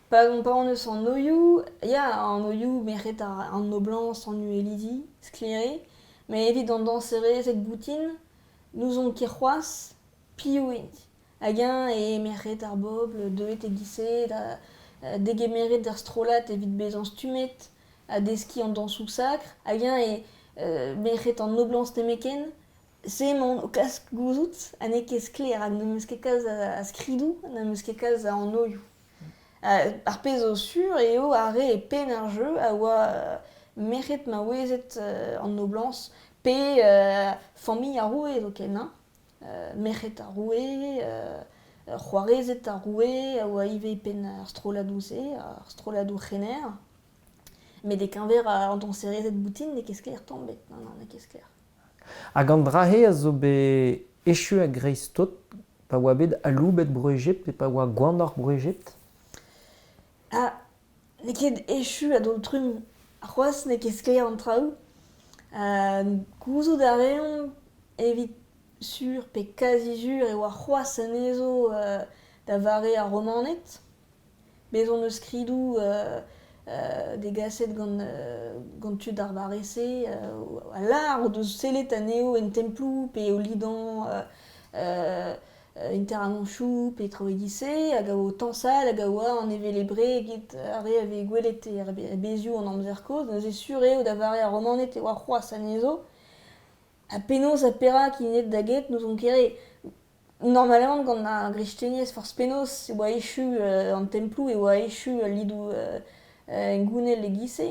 Pa on eus an noioù, ya an noioù merc'hed an noblans, an uelidi, sklere, me evit an danserezek boutin, nous on ket c'hoaz, piv int. Hag e merc'hed ar bob, deuet e giset, degemeret d'ar strolat evit bezañ stumet, a deski an dansou sakr, hag e merc'hed an noblans nemeken, se mon o klask gouzout, a ne ket skler, hag n'eus ket kaz a skridou, n'eus ket kaz an noioù. Ar pez o sur eo are e pen ar jeu a oa merc'hed ma ouezet an noblans pe familh a roue zo ken, merc'hed a roue, c'hoarezet a roue, a oa ive pen ar stroladou-se, ar stroladou c'hener, met de kenver an danserezet boutin ne ket skler tambet, nan, ne ket skler. Hag an drahe a zo be echu a greiz tot, pa oa bet aloubet Bro Egypt, pa oa gwannoc'h Bro Egypt. Ne ket echu a dol trum c'hoaz ne ket skler an traoù. Gouzout a reont evit sur pe kazi sur e oa c'hoaz an ezo da vare a romanet. Bezon eus skridou de gaset gant tud ar varese, a lar o deus sellet anezho en templou pe o lidan inter an chou pe troedise, hag a o tansal, hag a oa an evelebre egit are ave gwelet ar bezioù an amzer koz, neuze sur eo da vare a romanet e oa c'hoaz an ezo. A penaos a perak inet da get nous on kere normalement gant a gristeniez force penaos e oa echu an templou e oa echu lidou en gounel e gise.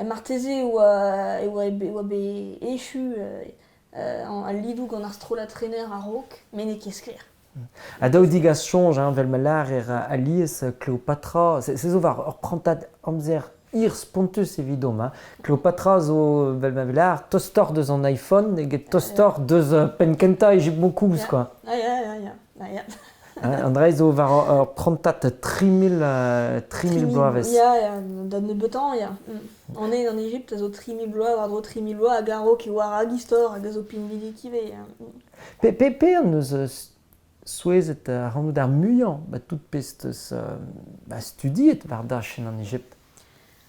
Marteze e oa be echu an lidou gant ar strolat trener a rok, men ne ket skler. A daou digas chonj, vel ma lar alies Cléopatra, se zo var ur prantat amzer ir sponteus evidom. Cléopatra zo vel ma lar tostor deus an iPhone eget tostor deus penkenta Egypt mokouz, quoi. Ya. Andrei zo var ur prantat 3000 bloavezh. Ya, da ne betan, ya. On est en Égypte, a zo 3000 bloaz, war dro 3000 bloaz, hag a ro ki war hag istor, hag a zo pinvidik ive. Pe an eus souezet rannout ar muiañ, tout pest eus studiet war dachenn an Egypt.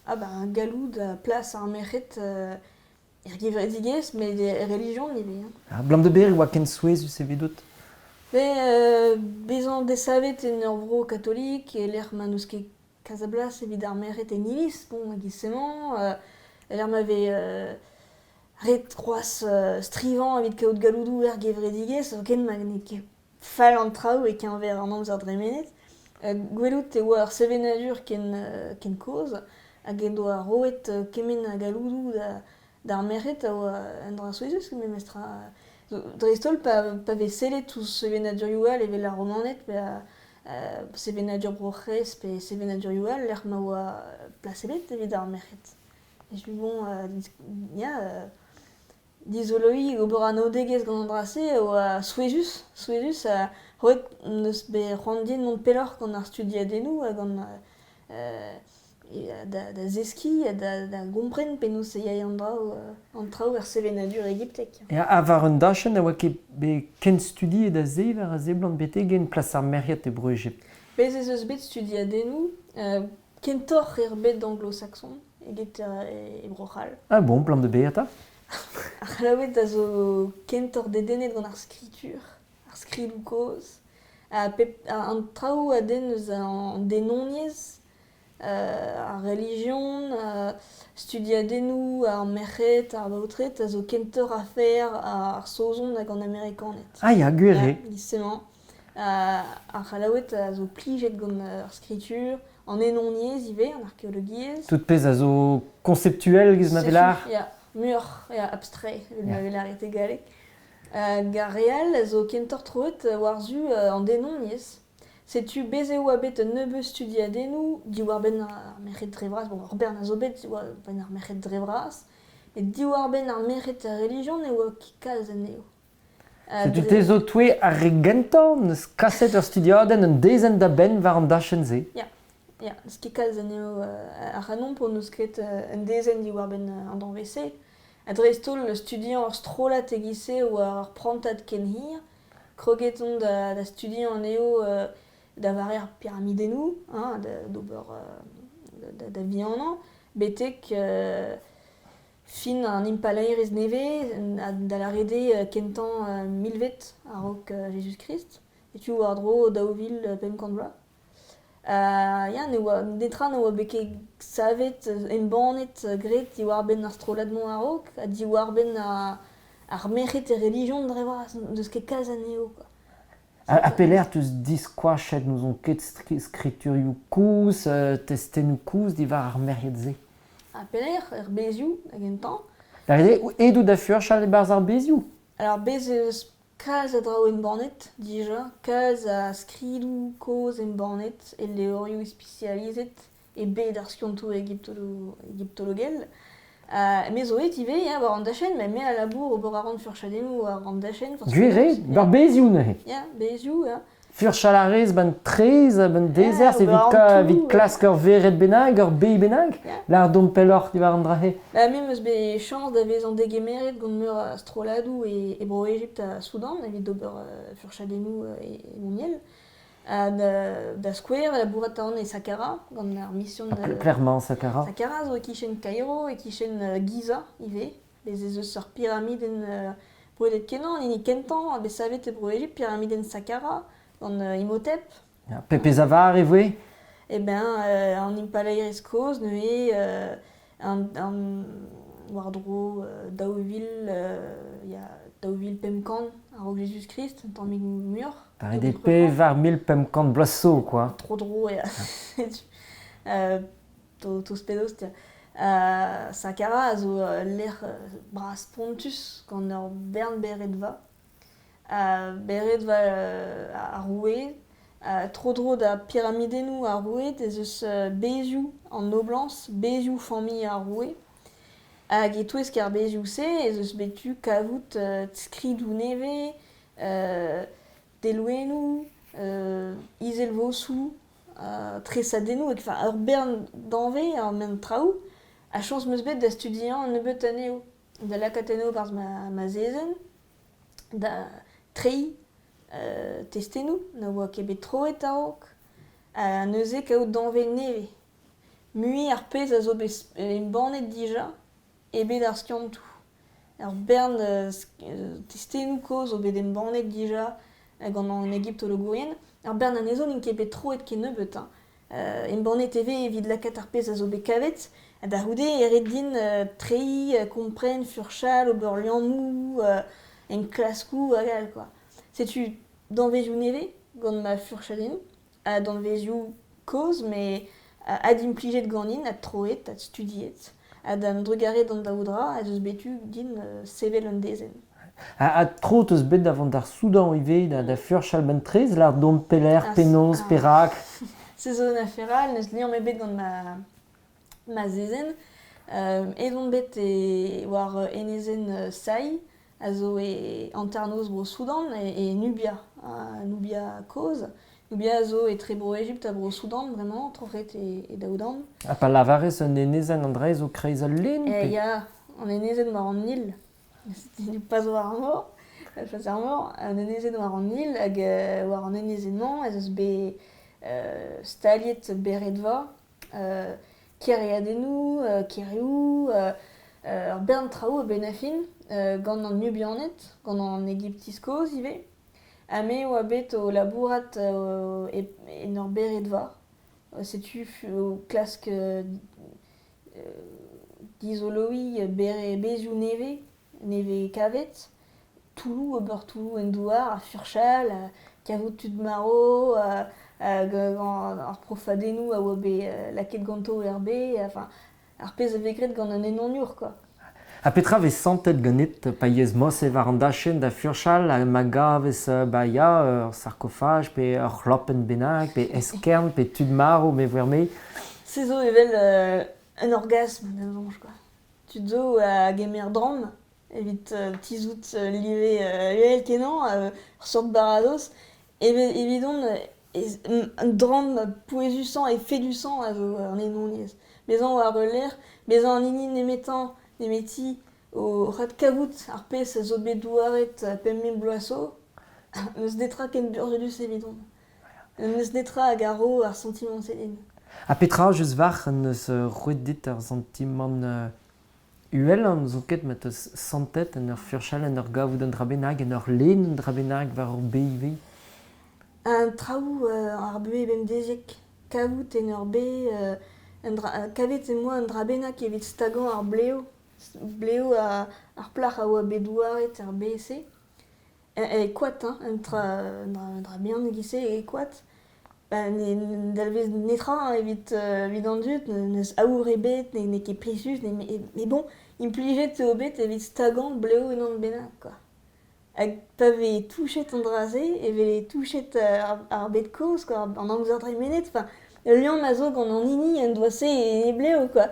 Galoud a plas ar merc'hed gevredigez, met de religion nive. Blam de berri oa ken souezus evidot. Bezañ desavet en ur vro katolik, e l'er ma neus ket kazablas evit ar merc'hed en iliz, bon, gisemañ, l'er ma ve ret c'hoaz strivan evit kaout galoudou gevredigez, ken ma ne ket fall an traoù e kenver an amzer dremenet. Gwelout e oa ar sevenadur ken koz, hag e doa roet kemen a galoudou d'ar merc'hed a oa en dra souezus, me mestra... Drestol pa ve sellet tous sevenadur youal evel ar romanet, pe sevenadur broc'hez pe sevenadur youal, l'er ma oa plasebet evit ar merc'hed. E ju bon, dizologi ober an odegez gant an drase oa souezus a roet neus be randien mont pelloc'h gant ar studiadennoù hag da zeski da gompren penaos e yae an traoù ar sevenadur egyptek. A war un dachenn a oa ket be ken studiet da zever a zeblant bete gen plas ar merc'hed e Bro Egypt. Bez eus bet studiadennoù, kentor bet anglo-saxon, eget e brochal. Bon, blam de bet eta. Ar c'halaouet a zo kentor dedennet gant ar skritur, ar skridou koz. An traoù a den eus an denoniez, ar religion, studiadennoù, ar merc'hed, ar baotred, a zo kentor afer ar sozon hag an amerikanet. Ya, gwere. Gisemañ. Ar c'halaouet a zo plijet gant ar skritur, an enoniez ive, an arkeologiez. Tout pez a zo konceptuel giz ma velar. Ya, mur, abstrait, ma velar ete galek. Gar real a zo kentor troet war zu an denoniez. Setu beze oa bet un nebeus studiadennoù, diwar ben ar merc'hed drevras, bon, ar bern a zo bet oa ben ar merc'hed drevras, et diwar ben ar merc'hed religion ne oa kikaz an eo. Setu te zo toe ar regentan, neus kaset ur studiodenn un dezen da ben war an dachenze. Ya, neus kikaz an eo ar anon po neus ket un dezen diwar ben an danvese. Adrestol le studiant ur strolat egise oa ar prantad ken hir, krogeton da studiant an eo da vare ar pyramidennoù, d'ober da vianan, betek fin an impalaerez neve da la rede kentan milvet a-raok Jésus-Christ, et tu war dro daouvil pemkant bla. Ya, netra ne oa beke savet embannet gret diwar ben ar stroladmont a-raok, a diwar ben ar merc'hed religion drevras, deus ket kaz an eo, quoi. A peler teus diskoachet nous on ket skriturioù kouz, testennoù kouz diwar ar merc'hed ze. A peler, bezioù, hag en tan. La rede, edou da furchal e barz ar bezioù. Alors, bez eus kaz a drao embannet, dija, kaz a skridou koz embannet, e leorioù specializet, e bet ar skiontou egyptologel. Me zo et ive, war an dachen, me a labour ober a ran furchadennoù war an dachen. Gwere, bar bezioù ne he. Ya, bezioù, ya. Furchal a rez ban trez, ban dezer, se vit klask ur veret benag, ur bei benag, l'ar dom peloc'h diwar an drahe. Me meus be chans da vez an degemeret gant meur a stroladou e bro Egypt a Soudan, evit d'ober furchadennoù e moniel. Da skouer, labourat an e Saqqara, gant ar mission... Clairement, Saqqara. Saqqara zo e kichen Cairo, e kichen Giza, ive. Bez eus ur pyramiden broedet kenan, ni kentan, a bez savet e bro Egypt, pyramiden Saqqara, gant Imhotep. Pepe Zavar e voe. Eh ben, an impalaerez koz, neuze an wardro daouvil, daouvil pemkant, a-raok Jésus-Christ, un tammig mur. Par ede pe var 1000 pemkant blaso, quoi. Tro dro, ya. To spedos, tia. Saqqara a zo l'er bras Pontus gant ur bern beret va. Beret va a roue, tro dro da pyramidennoù a roue, ez eus bezioù an oblans, bezioù fammi a roue. Hag e touez kar bezioù se, ez eus betu kavout skridou neve, delouennoù, izel vossou, tresadennoù, ur bern danve, ar men traoù, a chans meus bet da studiant an nebeut an eo. Da lakat an eo barz ma zezen, da trei testennoù, na oa kebet troet a-raok, a neuze kaout danve neve. Mui ar pez a zo embannet dija, e bet ar skiantou. Ur bern testennoù koz o bet embannet dija, gant an egyptologoien. Ur bern an ezo n'in kebet troet ket nebeut. Embannet eve evit lakat ar pez a zo bet kavet, da houde eret din trei, kompren, furchal, ober liammou, en klaskou, agal, quoi. Setu danvezioù neve, gant ma furchadennoù, a danvezioù koz, me ad implijet ganin, ad troet, ad studiet, ad an drugaret an daoudra, ad eus betu din sevel an dezen. A tro eus bet davant d'ar Soudan ive, da furchal ben trez, l'ar dom peler, penaos, perak. Se zo na feral, neus liam e bet gant ma zezen, edon bet war enezen sai, a zo anternoz bro Soudan e Nubia, Nubia koz. Nubia a zo e tre bro Egypt a bro Soudan, vraiment, troc'het e daoudan. Ha pa lavarez un enezen an dreiz o kreiz al len? Ya, an enezen war an Nil. N'e pas war an mor, an enezen war an Nil, hag war an enezenman, ez eus be staliet beret va, keriadennoù, kerioù, ur bern traoù ben afin, gant an Nubianet, gant an Egyptis koz ive. Ha me oa bet o labourat en ur beret va. Setu o klask dizoloui bezioù neve kavet, Toulou, ober Toulou en douar, a furchal, kavout tud maro, ar profadennoù a oa bet laket ganto erbe, enfin, ar pez a vegret gant an enoniour, quoi. A petra vez santet ganit paiez mos e var an dachen da furchal a maga vez ur sarcophage pe ur chloppenn bennak pe eskern pe tud maro me verme. C'est zo evel un orgasme da zonj, quoi. Tu zo a gemer drom, evit tizout live uel kenan, ur sort barados, evidon un drom pouezusan e fedusan a zo an enoniez. Bezan war l'air, bezan an inin emetan, nemeti o rat kavout ar pez a zo bet douaret pemmen bloaso, neus detra ken burzudus evidon. Neus detra a garo ar sentiment selin. A petra eus var neus roet dit ar sentiment uel an zo ket met eus santet en ur furchal en ur gavout an dra bennak en ur len an dra bennak war ur beive. Un traoù ar bue bem dezek, kavout en ur be, kavet en moa un dra bennak evit stagan ar bleo. Bleo ar plach a oa bet douaret ar BC. E koat, un dra bien egise e koat. Dalvez netra evit an dut, neus aour e bet, ne ket presus, mais bon, implijet o bet evit stagan bleo en an bennak, quoi. Hag pa ve touchet an draze, e ve touchet ar bet koz, quoi, an amzer dre menet, liant ma zo gant an ini en doa se e bleo, quoi.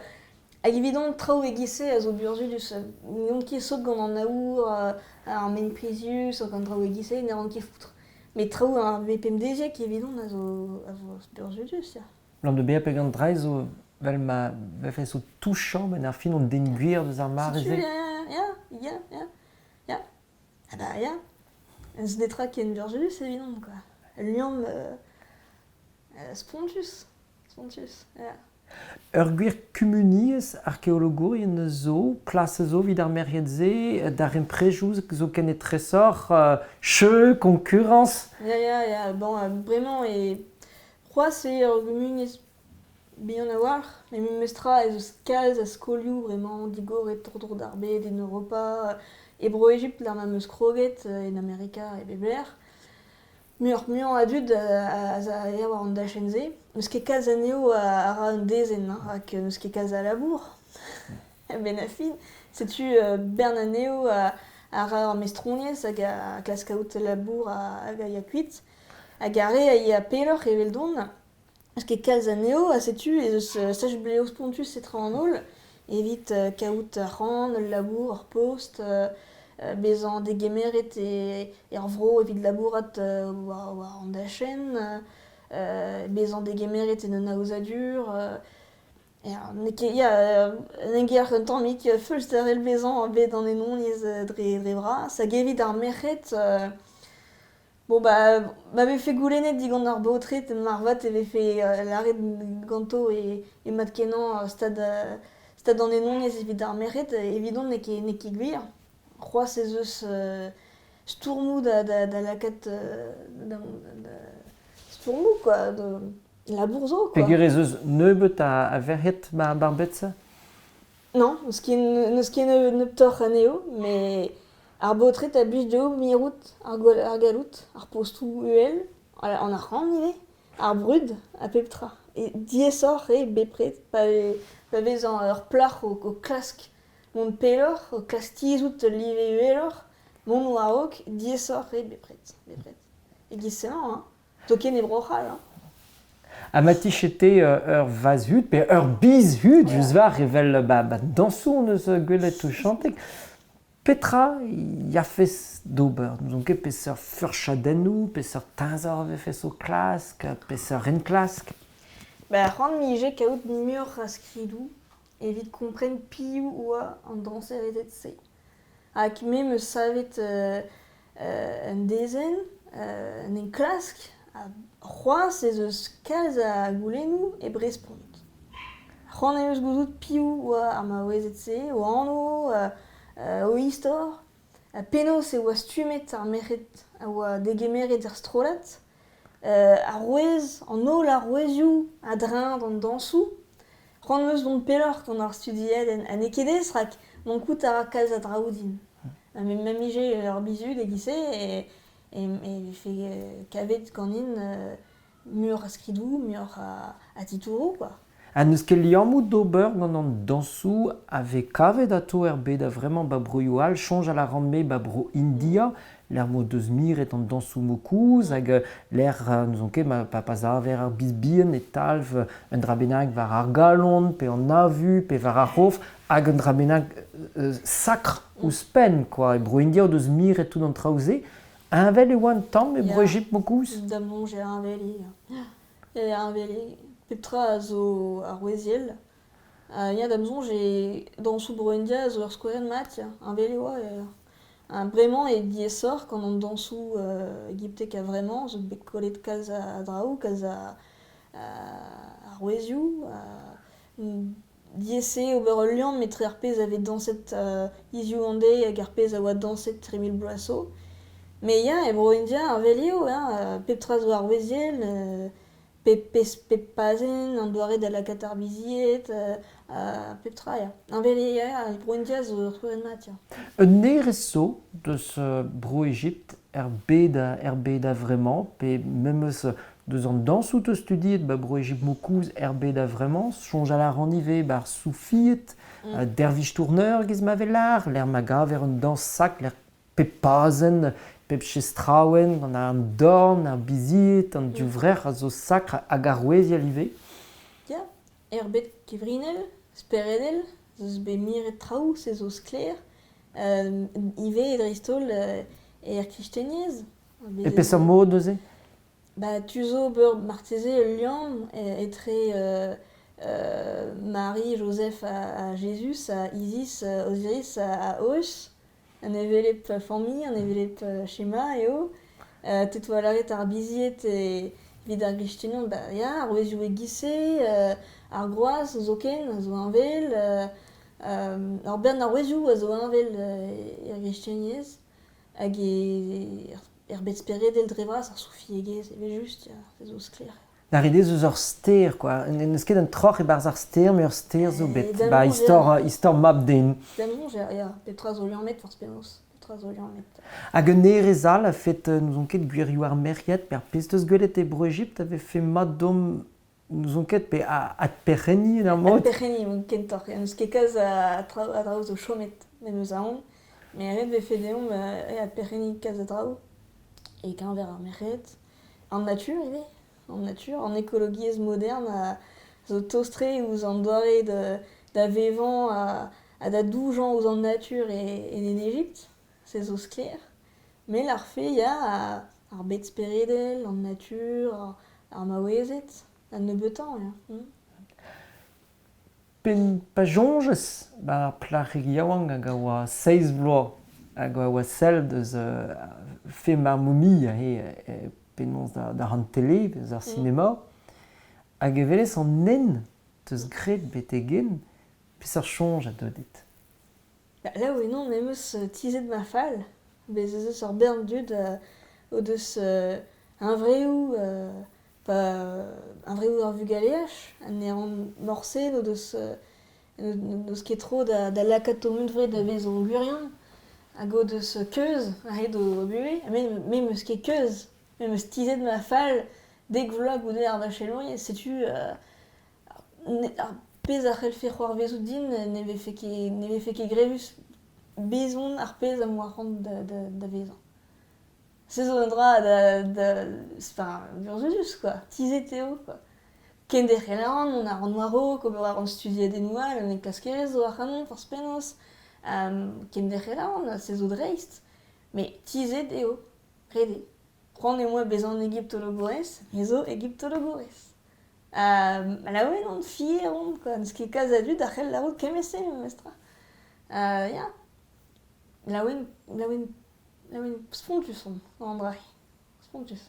Hag evidon traoù egise a zo burzudus, n'on ket sot gant an aour, ar men presus, gant traoù egise, ne ran ket foutre. Mais traoù ar VPM dezek evidon a zo burzudus, ya. Lam de beap gant dra zo vel ma vefe zo touchant ben ar fin on denguir deus ar mareze. Ya. Ah bah, ya. Ez detra ken burzudus evidon, quoi. Liam spontus, ya. Ur gwir kumuniez arkeologourien zo, plas zo vid ar meriet-se, d'ar emprejouz zo ken e tresor, che, konkurrans. Ya, bon, bremañ c'hoaz se ur kumuniez bihan a war, mais mi meustra ez eus kalz a skolioù bremañ digor et tordor d'ar bet en Europa, Ebro-Egypt l'ar ma meus kroget en Amerika e bebler. Muian adud a war an dachenze, neus ket kalz aneo a ra un dezen, rak neus ket kalz a labour. Ben a fin, setu bern aneo a ra ar mestroniez hag a klaskaout labour hag a ya kuit. Hag a re a ye a peloc'h evel don, neus ket kalz aneo a setu ez eus saj bleo spontus etra an holl, evit kaout ar ran, ul labour, ar post, bezan degemeret ar vro evit labourat war an dachen, bezan degemeret en un aozadur, n'eger un tammik feulst ar el bezan bet an enoniez dre vras, hag evit ar merc'hed, bon ba vefe goulennet digant ar baotret mar vat e vefe laret ganto e mat kenan stad an enoniez evit ar merc'hed, evidon ne ket gwir. C'hoaz ez eus stourmou da lakat stourmou, quoi, labour zo, quoi. Pegur ez eus nebeut a verhet ma barbetze? Non, neus ket neuptoc'h aneo, mais ar baotret a blij deo mirout ar galout, ar postou uel, an ar ran ile, ar brud a pep tra. E diesoc'h e bepret, pa vez an ur plac'h o klask. Mon peloc'h, o klask tizout live ueloc'h, mon warok, diesoc'h e bepret. E giseman, token e brochal, A matichete ur vaz hud, pe ur biz hud, jus var evel dansou neus gwelet o chantek. Petra, ya fes d'ober, nous on ket peseur furchadennou, peseur tazor vefes o klask, peseur ren klask. Ran mije kaout mur a skridou, evit kompren piou oa an danseret se. Hag me me savet un dezen, en klask, c'hoaz ez eus kalz a goulennou e brespont. Ran eus gouzout piou oa ar ma oezet se, o anno, o istor, penaos e oa stumet ar merc'hed, a oa degemeret ar strolat, ar rouez, an holl ar rouezioù a dreñt an dansou, ran eus dont peloc'h gant ar studiet en ekedez rak mon kout a ra kalz a draoudin. Ma mije ur bizud egise e fe kavet ganin mur a skridou, mur a titourou, quoi. neus ket liammoù d'ober gant an dansou ave kavet ato bet a vraiment ba broioal, chanj a la ranme ba bro India, l'air mo deus miret an dansou mokouz, hag l'air nous on ket ma pa zaver ar bizbien et talv un dra bennak var ar galon, pe an avu, pe var ar rof, hag un dra bennak sakr ouz pen, quoi. E bro India o deus miret tout an traouzé, un vel e oan tamm e bro Egypt mokouz. Damnon j'ai un veli. Il y a un veli. Petra a zo ar weziel. Ya damnon j'ai dans sous bro India a zo ur skoren mat, un veli oa. Bremañ e diesor quand on dansou Egyptek a vraiment, zo bet kollet kaz a draou, kaz a rouezioù, diese ober ul liam met tre ar pez avait danset izioù an deiz hag ar pez a oa danset 3000 bloaso. Mais ya e bro India ar velio, pep tra zo ar weziel, pep pazen, an doare da lakat ar biziet, pep tra ya. An veli ya, bro India zo ur skoren mat ya. Un nereso deus bro Egypt bet a vraiment, pe même deus an dansou te studiet ba bro Egypt mokouz bet a vraiment, chanj a la ranive bar soufiet, dervish tourneur giz ma velar, l'air ma gaver un dans sak, l'air pep pazen, pep chestraouen, an a an dorn, an biziet, an duvrer a zo sakr hag ar wezi alive. Ya, bet kevrinel, speredel, zeus bet miret traoù, se zo skler, ive e dristol e ar kristeniez. E pes ar mod eus e? Ba, tu zo beur marteze ul liam etre Marie, Joseph a Jésus, a Isis, Osiris a Os, an evelep famille, an evelep Shema eo. Tet oa laret ar biziet e vid ar kristenion, ba ya, ar wezioù e gise, ar groaz zo ken, a zo anvel, ar bern ar wezioù a zo anvel ar kristeniez, hag bet speredel drevras ar soufi egez, eve just, ya, se zo skler. N'ar idez eus ur ster, quoi. Neus ket un troc'h e barz ar ster, me ur ster zo bet. Ba, istor mab den. Damnon, ya, petra zo liamet farz penaos. Petra zo liamet. Hag un nerezal a fet nous on ket gwirioù ar merc'hed per pez deus gwelet e bro Egypt ave fet mat dom nous on ket pe ad perreni en ar mod. Ad perreni, mon kentor. Neus ket kaz a draoù zo chomet, men eus aon. Me ret ve fet deomp ad perreni kaz a draoù. E kanver ar merc'hed. En nature, eve. En nature, en écologiez moderne, a zo tostre ouz an doare da vevan a da doujan ouz an nature en Egypt, se zo skler. Me l'ar fe ya ar bet speredel, an nature, ar maouezet, an nebeutañ, ya. Pen pa jonges, ba plac'h yaouank hag a oa 6 vloaz hag a oa sell deus fe ma momi penons da ran tele, peus ar sinema, hag evelez an nen teus gret bet egen, peus ar chonj a dodet. Là où non, même tizet ma fall, bez eus ur bern dud o deus un vreoù, un vreoù ar vugaleach, an e an morse o deus ket tro da lakat o munvre da vez o gurion, hag o deus keuz a red o bue, me meus ket keuz, me meus tizet ma fall, dek vlog ou ar vachelon, setu ar pez ar c'hellfe c'hoar vezout din, neve fe ket grevus bezon ar pez am war rand da vezan. Se zo un dra enfin, burzudus, quoi. Tizet eo, quoi. Ken derre lan, on a ran waro, ko beur a ran studiet denoual, on e klaskerez zo ar ranon, farz penaos. Ken derre lan, se zo dreist. Me tizet eo, rede. Ran e moa bezan egyptologorez, me zo egyptologorez. La ouen on fier on, quoi. Neus ket kaz a dud ar c'hell la rout kemese, mestra. Ya. La ouen spontus on, an dra. Spontus.